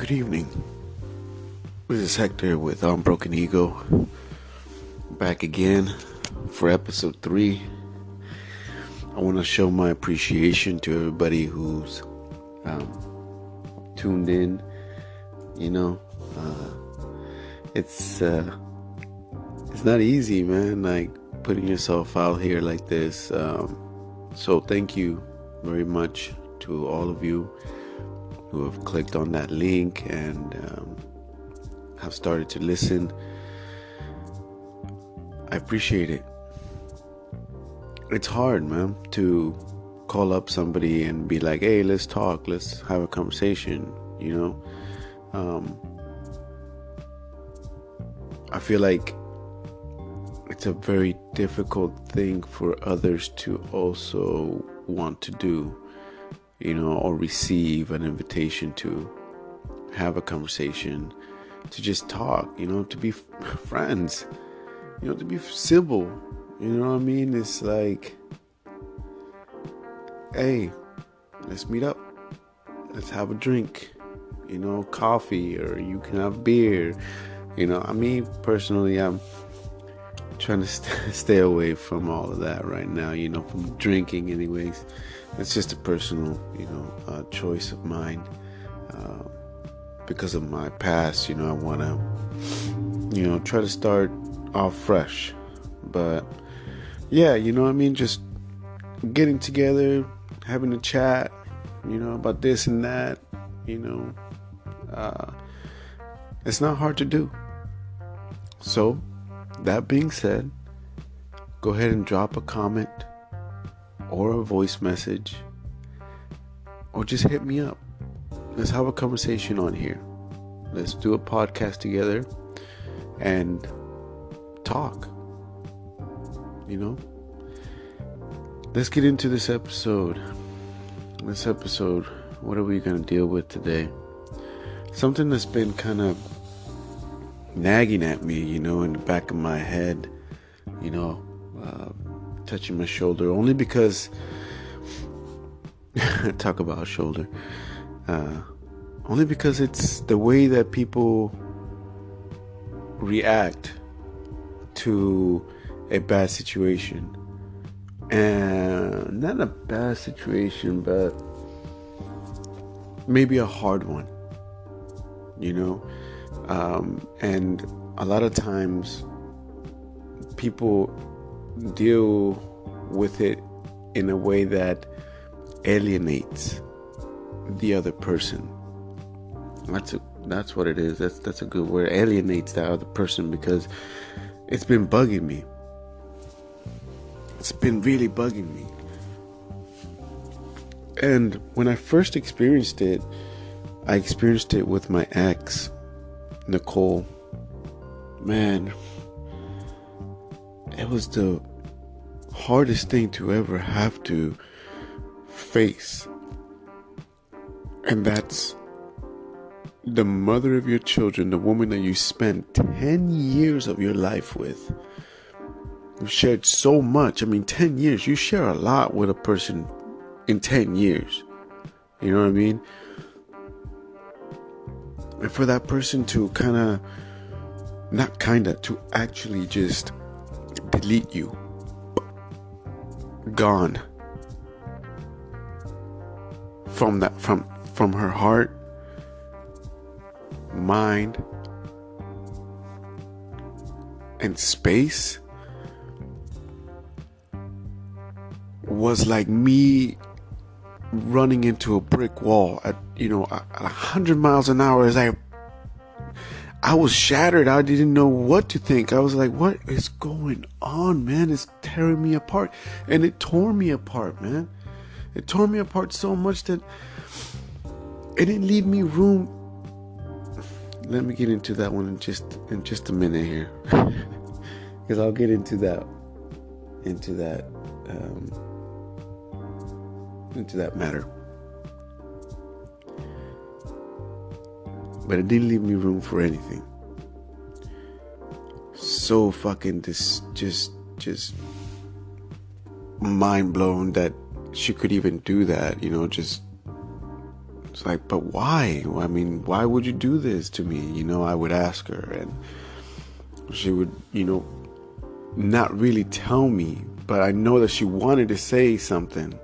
Good evening. This is Hector with Unbroken Ego, back again for episode 3. I want to show my appreciation to everybody who's tuned in. It's not easy, man, like putting yourself out here like this. So thank you very much to all of you who have clicked on that link and have started to listen. I appreciate it. It's hard, man, to call up somebody and be like, hey, let's talk, let's have a conversation, I feel like it's a very difficult thing for others to also want to do, or receive an invitation to have a conversation, to just talk, to be friends, to be civil, It's like, hey, let's meet up, let's have a drink, coffee, or you can have beer, personally, I'm trying to stay away from all of that right now, from drinking anyways. It's just a personal, choice of mine. Because of my past, I want to, try to start off fresh. But, yeah, just getting together, having a chat, about this and that, it's not hard to do. So, that being said, go ahead and drop a comment or a voice message, or just hit me up. Let's have a conversation on here. Let's do a podcast together and talk. Let's get into this episode. What are we going to deal with today? Something that's been kind of nagging at me, in the back of my head, touching my shoulder, only because talk about shoulder, only because it's the way that people react to a bad situation, and not a bad situation, but maybe a hard one, and a lot of times people deal with it in a way that alienates the other person. That's what it is. That's a good word. Alienates that other person, because it's been bugging me. It's been really bugging me. And when I first experienced it, I experienced it with my ex, Nicole. Man, it was the hardest thing to ever have to face. And that's the mother of your children, the woman that you spent 10 years of your life with. You shared so much. 10 years, you share a lot with a person in 10 years. You know what I mean? And for that person to to actually just delete you. Gone. From her heart, mind, and space, was like me running into a brick wall at 100 miles an hour. As I was shattered. I didn't know what to think. I was like, what is going on, man? It's tearing me apart. And it tore me apart, man. It tore me apart so much that it didn't leave me room. Let me get into that one in just a minute here. Because I'll get into that matter. But it didn't leave me room for anything. So fucking just mind blown that she could even do that, just It's like, but why? I mean, why would you do this to me? You know, I would ask her, and she would, not really tell me, but I know that she wanted to say something.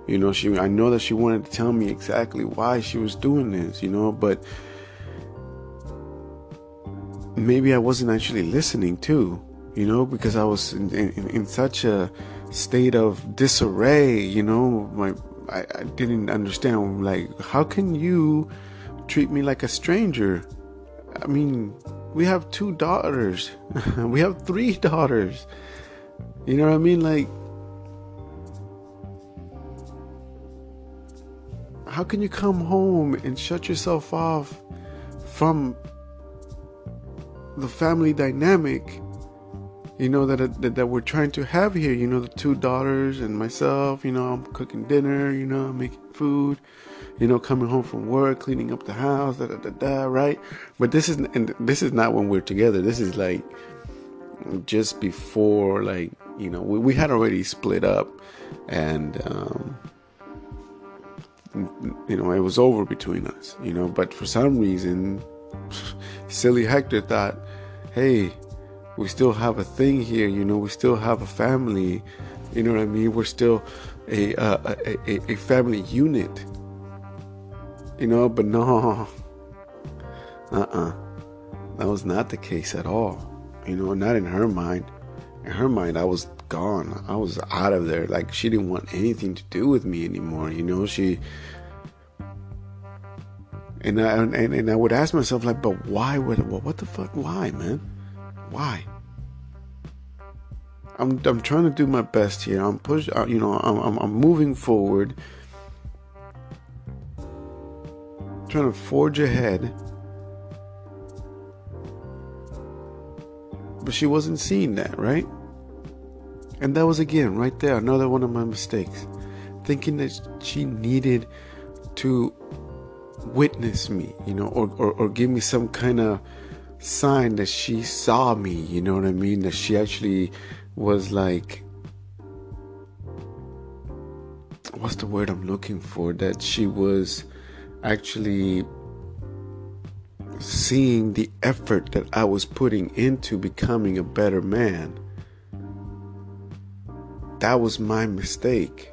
I know that she wanted to tell me exactly why she was doing this, but maybe I wasn't actually listening too, because I was in such a state of disarray, I didn't understand, like, how can you treat me like a stranger? I mean, we have 2 daughters. We have 3 daughters. You know what I mean? Like, how can you come home and shut yourself off from the family dynamic, that we're trying to have here? The 2 daughters and myself, I'm cooking dinner, I'm making food, coming home from work, cleaning up the house, right? But this is not when we're together. This is like just before, like, we had already split up, and it was over between us, but for some reason, silly Hector thought, hey, we still have a thing here, we still have a family, you know what I mean? We're still a family unit, but no, that was not the case at all, not in her mind. In her mind, I was gone. I was out of there. Like, she didn't want anything to do with me anymore, she... And I would ask myself, like, but why what the fuck? Why, man? Why? I'm trying to do my best here. I'm I'm moving forward, trying to forge ahead. But she wasn't seeing that, right? And that was, again, right there, another one of my mistakes. Thinking that she needed to witness me, or give me some kind of sign that she saw me, you know what I mean? That she actually was like, what's the word I'm looking for? That she was actually seeing the effort that I was putting into becoming a better man. That was my mistake.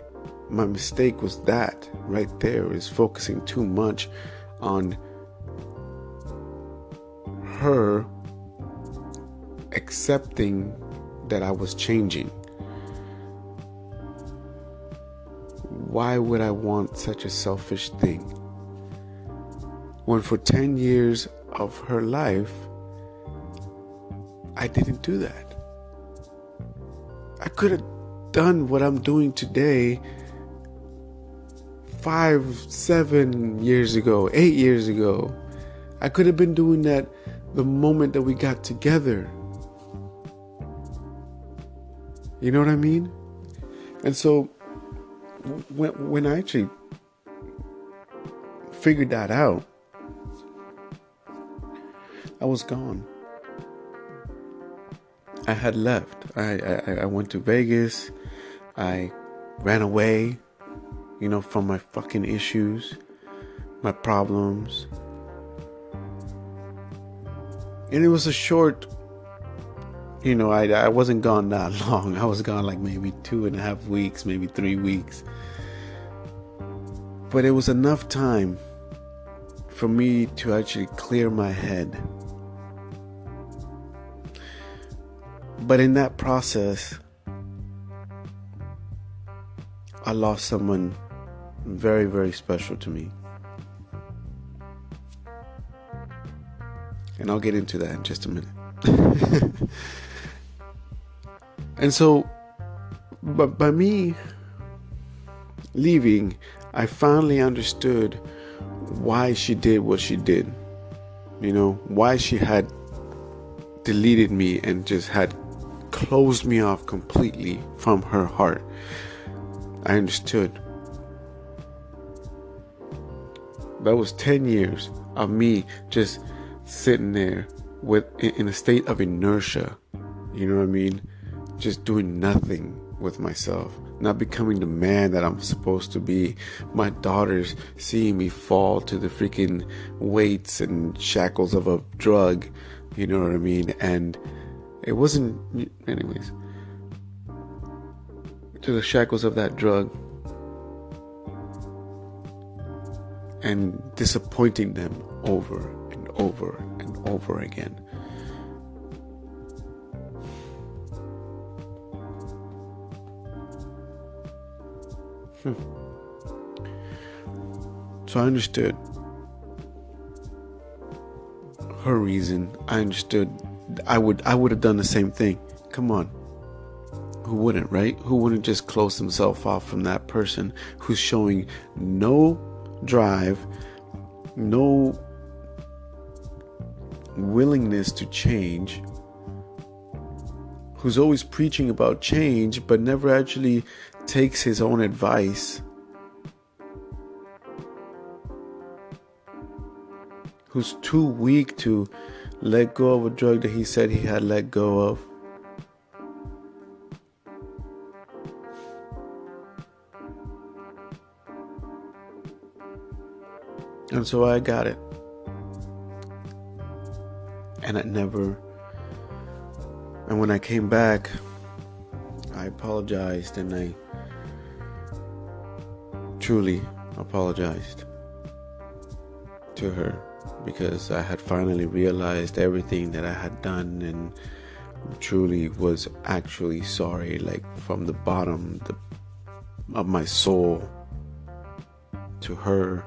My mistake was that right there, is focusing too much on her accepting that I was changing. Why would I want such a selfish thing? When for 10 years of her life, I didn't do that. I could have done what I'm doing today 5, 7 years ago, 8 years ago. I could have been doing that the moment that we got together. You know what I mean? And so when I actually figured that out, I was gone. I had left. I went to Vegas. I ran away, from my fucking issues, my problems. And it was a short, I wasn't gone that long. I was gone like maybe 2.5 weeks, maybe 3 weeks. But it was enough time for me to actually clear my head. But in that process, I lost someone very, very special to me. And I'll get into that in just a minute. And so, but by me leaving, I finally understood why she did what she did. Why she had deleted me and just had closed me off completely from her heart. I understood. That was 10 years of me just sitting there in a state of inertia. You know what I mean? Just doing nothing. with myself, not becoming the man that I'm supposed to be. My daughters seeing me fall to the freaking weights and shackles of a drug, you know what I mean? And it wasn't, anyways, to the shackles of that drug, and disappointing them over and over and over again. So I understood her reason. I understood. I would have done the same thing. Come on. Who wouldn't, right? Who wouldn't just close himself off from that person who's showing no drive, no willingness to change, who's always preaching about change but never actually takes his own advice, who's too weak to let go of a drug that he said he had let go of. And so I got it. And when I came back, I apologized, and I truly apologized to her, because I had finally realized everything that I had done, and truly was actually sorry, like from the bottom of my soul. To her,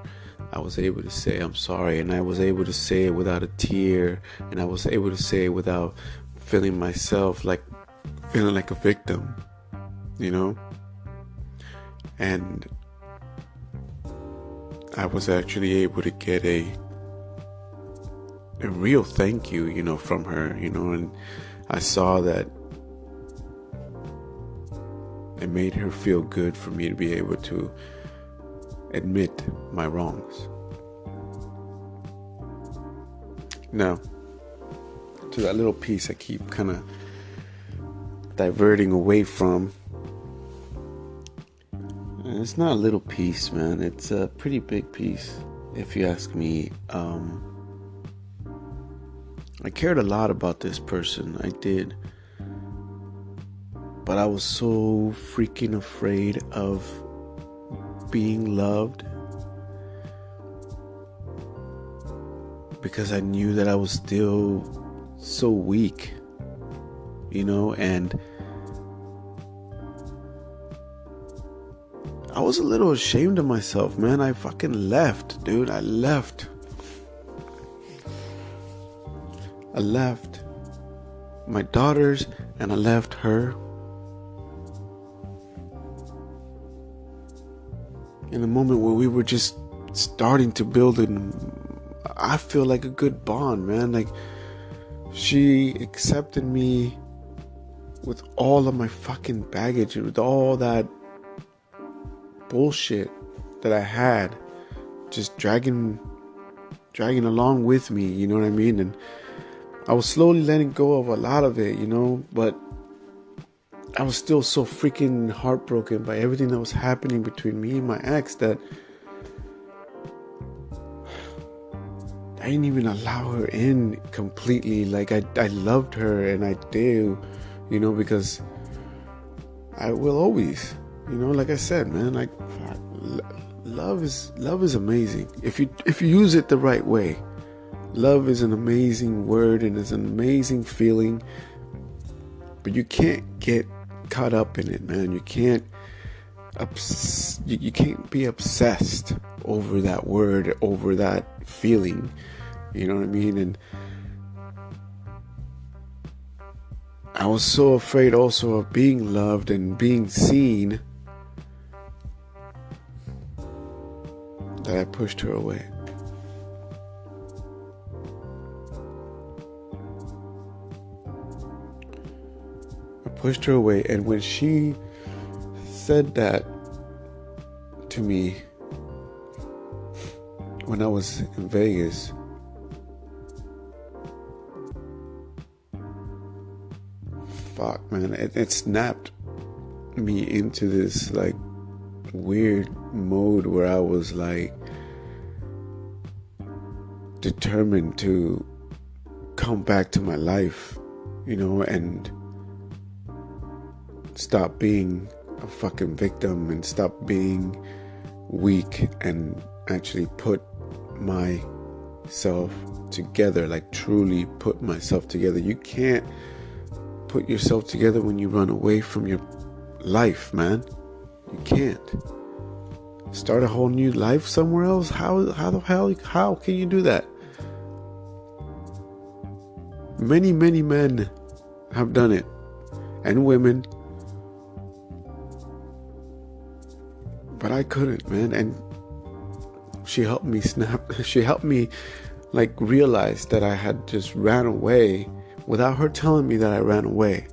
I was able to say I'm sorry, and I was able to say it without a tear, and I was able to say it without feeling like a victim, you know? And I was actually able to get a real thank you, you know, from her, you know, and I saw that it made her feel good for me to be able to admit my wrongs. Now, to that little piece I keep kind of diverting away from. And it's not a little piece, man. It's a pretty big piece, if you ask me. I cared a lot about this person. I did. But I was so freaking afraid of being loved, because I knew that I was still so weak, you know, and I was a little ashamed of myself, man. I fucking left, dude. I left my daughters, and I left her in a moment where we were just starting to build I feel like a good bond, man. Like, she accepted me with all of my fucking baggage, with all that bullshit that I had just dragging along with me, you know what I mean? And I was slowly letting go of a lot of it, you know, but I was still so freaking heartbroken by everything that was happening between me and my ex that I didn't even allow her in completely. Like, I loved her, and I do, you know, because I will always, you know, like I said, man, like, love is amazing. If you use it the right way. Love is an amazing word, and it's an amazing feeling, but you can't get caught up in it, man. You can't you can't be obsessed over that word, over that feeling, you know what I mean? And I was so afraid also of being loved and being seen that I pushed her away. Pushed her away, and when she said that to me when I was in Vegas, fuck, man, it snapped. me into this like weird mode where I was like determined to come back to my life, and stop being a fucking victim and stop being weak and actually put myself together, like truly put myself together. You can't put yourself together when you run away from your life, man. You can't. Start a whole new life somewhere else? How the hell, how can you do that? Many, many men have done it, and women, but I couldn't, man. And she helped me she helped me like realize that I had just ran away without her telling me that I ran away.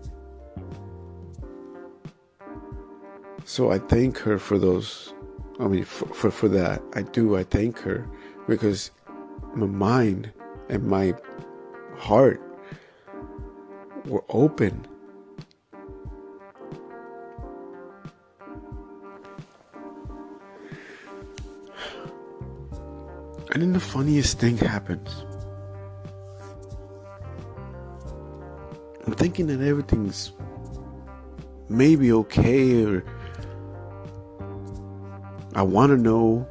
So I thank her for those, for that. I thank her, because my mind and my heart were open. And then the funniest thing happens. I'm thinking that everything's maybe okay, or I want to know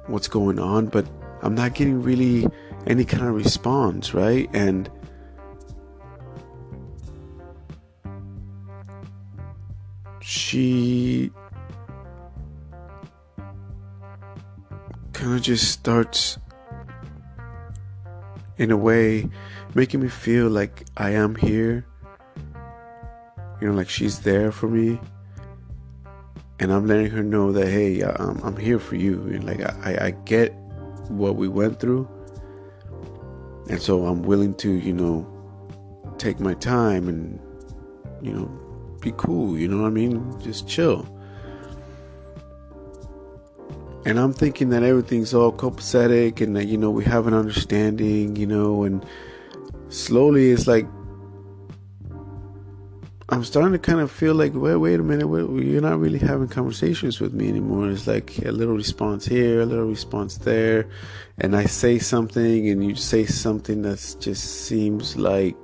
what's going on, but I'm not getting really any kind of response, right? And she kind of just starts, in a way, making me feel like I am here, like she's there for me, and I'm letting her know that, hey, I'm here for you, and like I get what we went through, and so I'm willing to take my time and be cool, you know what I mean, just chill. And I'm thinking that everything's all copacetic and that, we have an understanding, and slowly it's like, I'm starting to kind of feel like, wait a minute, you're not really having conversations with me anymore. It's like a little response here, a little response there. And I say something and you say something that just seems like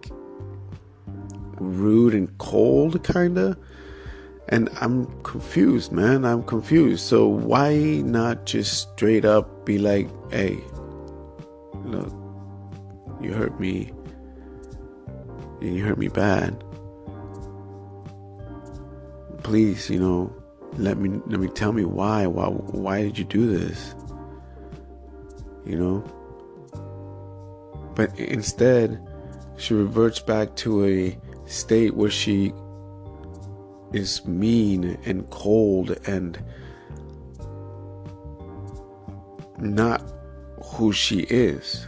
rude and cold, kind of. And I'm confused, man. I'm confused. So why not just straight up be like, hey, look, you hurt me. And you hurt me bad. Please, let me tell me why did you do this? But instead, she reverts back to a state where she is mean and cold and not who she is.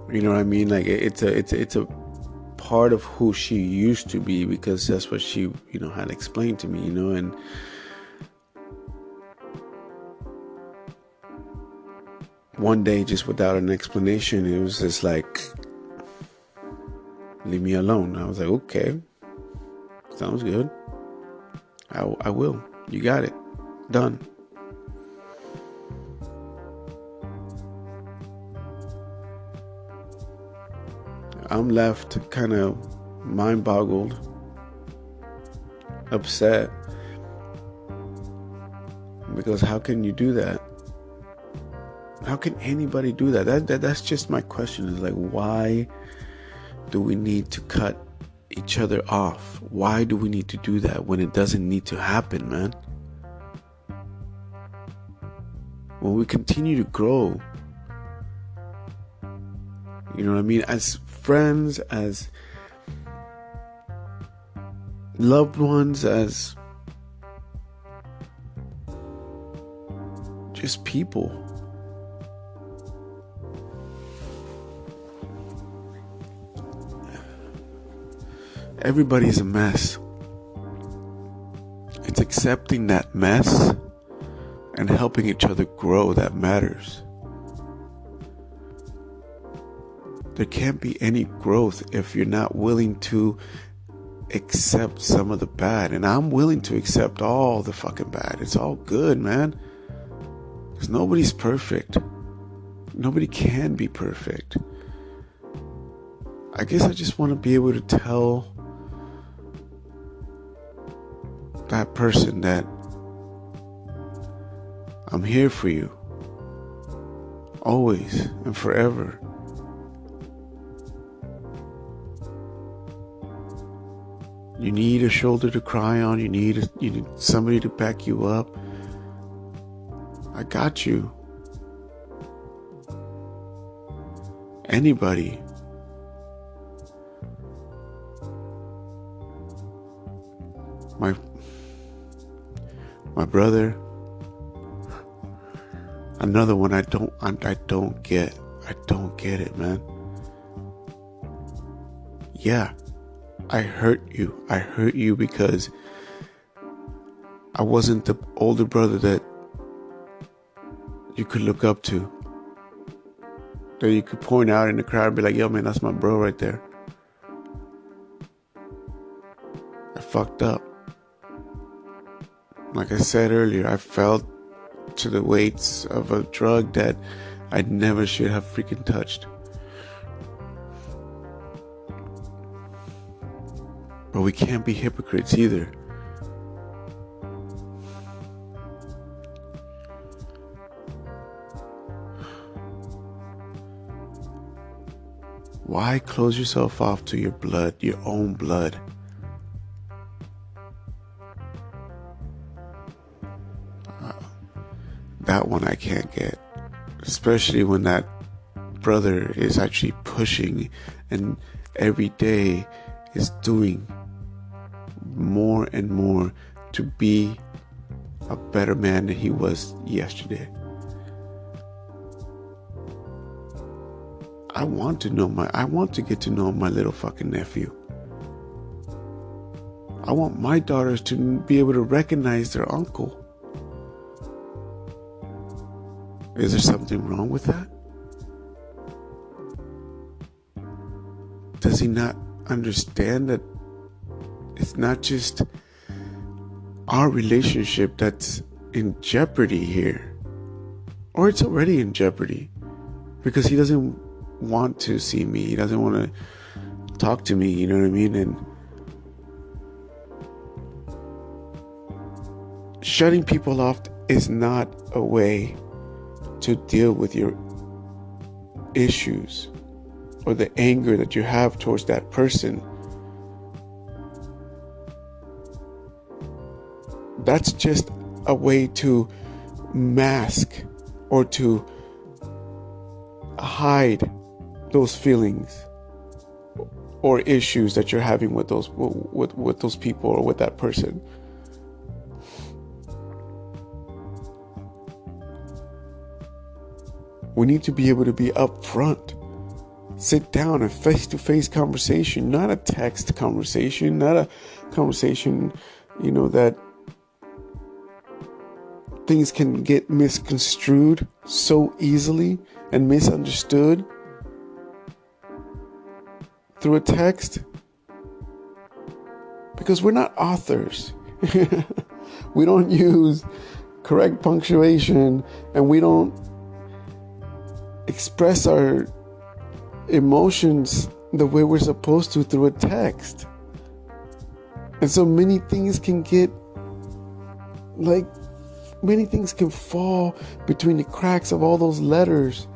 You know what I mean? Like it's a part of who she used to be, because that's what she had explained to me, and one day, just without an explanation, it was just like, leave me alone. I was like, okay, sounds good. I will. You got it. Done. I'm left kind of mind-boggled, upset, because how can you do that? How can anybody do that? That's just my question, is like, why do we need to cut each other off? Why do we need to do that when it doesn't need to happen, man? When we continue to grow, you know what I mean, as friends, as loved ones, as just people. Everybody's a mess. It's accepting that mess and helping each other grow that matters. There can't be any growth if you're not willing to accept some of the bad, and I'm willing to accept all the fucking bad. It's all good, man, because nobody's perfect. Nobody can be perfect. I guess I just want to be able to tell that person that I'm here for you, always and forever. You need a shoulder to cry on. You need somebody to back you up. I got you. Anybody. My brother. Another one I don't get. I don't get it, man. Yeah. I hurt you. I hurt you because I wasn't the older brother that you could look up to. That you could point out in the crowd and be like, yo, man, that's my bro right there. I fucked up. Like I said earlier, I fell to the weights of a drug that I never should have freaking touched. But we can't be hypocrites either. Why close yourself off to your blood, your own blood? That one I can't get. Especially when that brother is actually pushing and every day is doing more and more to be a better man than he was yesterday. I want to get to know my little fucking nephew. I want my daughters to be able to recognize their uncle. Is there something wrong with that? Does he not understand that it's not just our relationship that's in jeopardy here? Or it's already in jeopardy because he doesn't want to see me. He doesn't want to talk to me, you know what I mean? And shutting people off is not a way to deal with your issues or the anger that you have towards that person. That's just a way to mask or to hide those feelings or issues that you're having with those people or with that person. We need to be able to be upfront. Sit down, a face-to-face conversation, not a text conversation, not a conversation, that things can get misconstrued so easily and misunderstood through a text. Because we're not authors. We don't use correct punctuation, and we don't express our emotions the way we're supposed to through a text. And so many things can fall between the cracks of all those letters,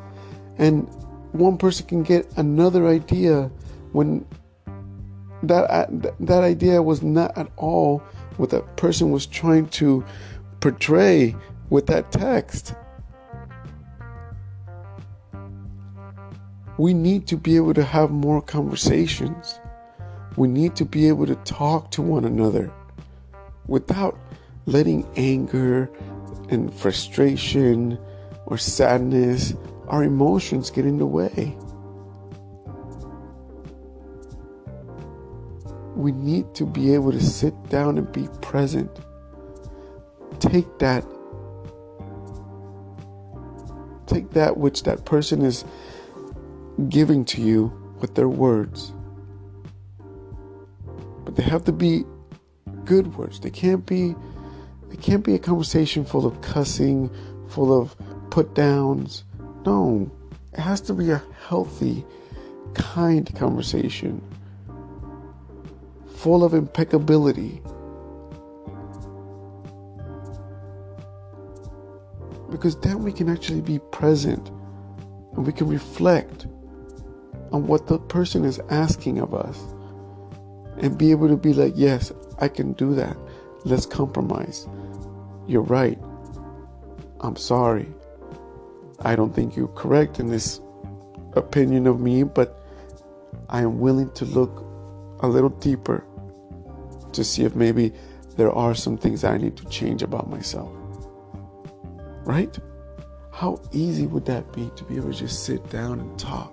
and one person can get another idea when that idea was not at all what that person was trying to portray with that text. We need to be able to have more conversations. We need to be able to talk to one another without letting anger and frustration or sadness, our emotions get in the way. We need to be able to sit down and be present. Take that which that person is giving to you with their words, But they have to be good words. They can't be a conversation full of cussing, full of put downs. No, it has to be a healthy, kind conversation, full of impeccability. Because then we can actually be present and we can reflect on what the person is asking of us and be able to be like, yes, I can do that. Let's compromise. You're right. I'm sorry. I don't think you're correct in this opinion of me, but I am willing to look a little deeper to see if maybe there are some things I need to change about myself. Right? How easy would that be to be able to just sit down and talk?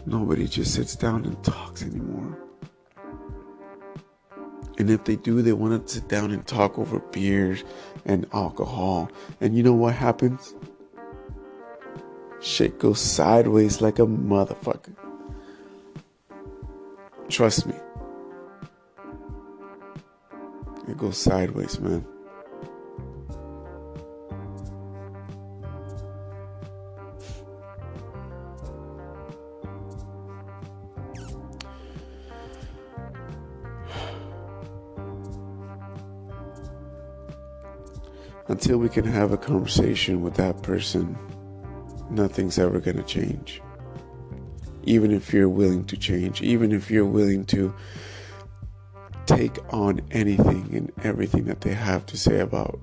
Nobody just sits down and talks anymore. And if they do, they want to sit down and talk over beers and alcohol. And you know what happens? Shit goes sideways like a motherfucker. Trust me. It goes sideways, man. Until we can have a conversation with that person, nothing's ever going to change. Even if you're willing to change, even if you're willing to take on anything and everything that they have to say about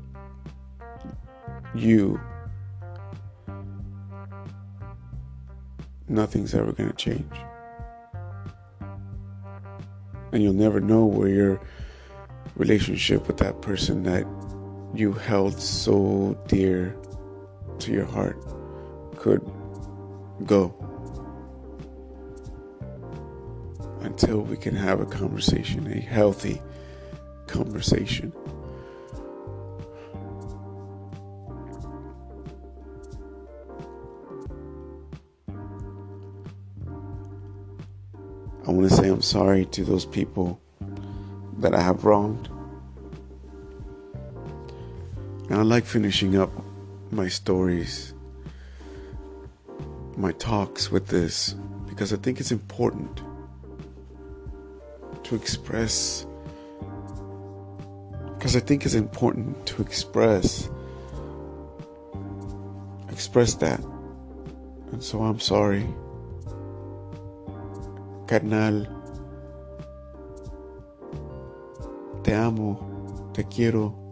you, nothing's ever going to change. And you'll never know where your relationship with that person that you held so dear to your heart could go, until we can have a conversation, a healthy conversation. I want to say I'm sorry to those people that I have wronged. And I like finishing up my stories, my talks with this, because I think it's important to express. Express that. And so I'm sorry. Carnal, te amo, te quiero.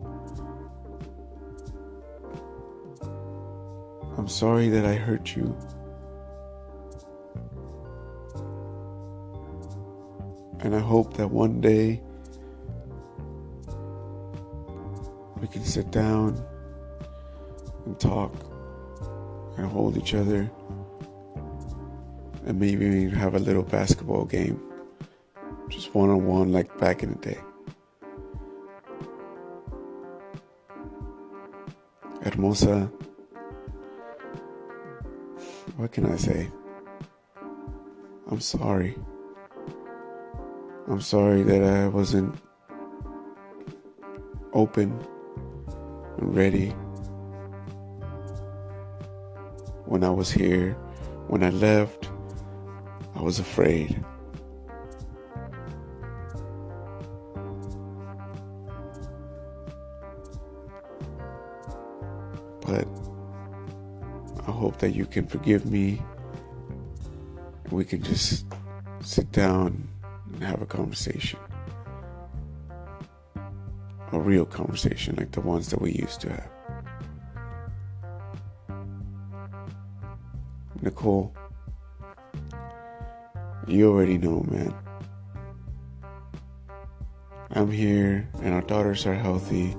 I'm sorry that I hurt you. And I hope that one day we can sit down and talk and hold each other and maybe have a little basketball game, just one-on-one like back in the day. Hermosa, what can I say? I'm sorry. I'm sorry that I wasn't open and ready when I was here. When I left, I was afraid. But I hope that you can forgive me and we can just sit down and have a conversation. A real conversation like the ones that we used to have. Nicole, you already know, man. I'm here and our daughters are healthy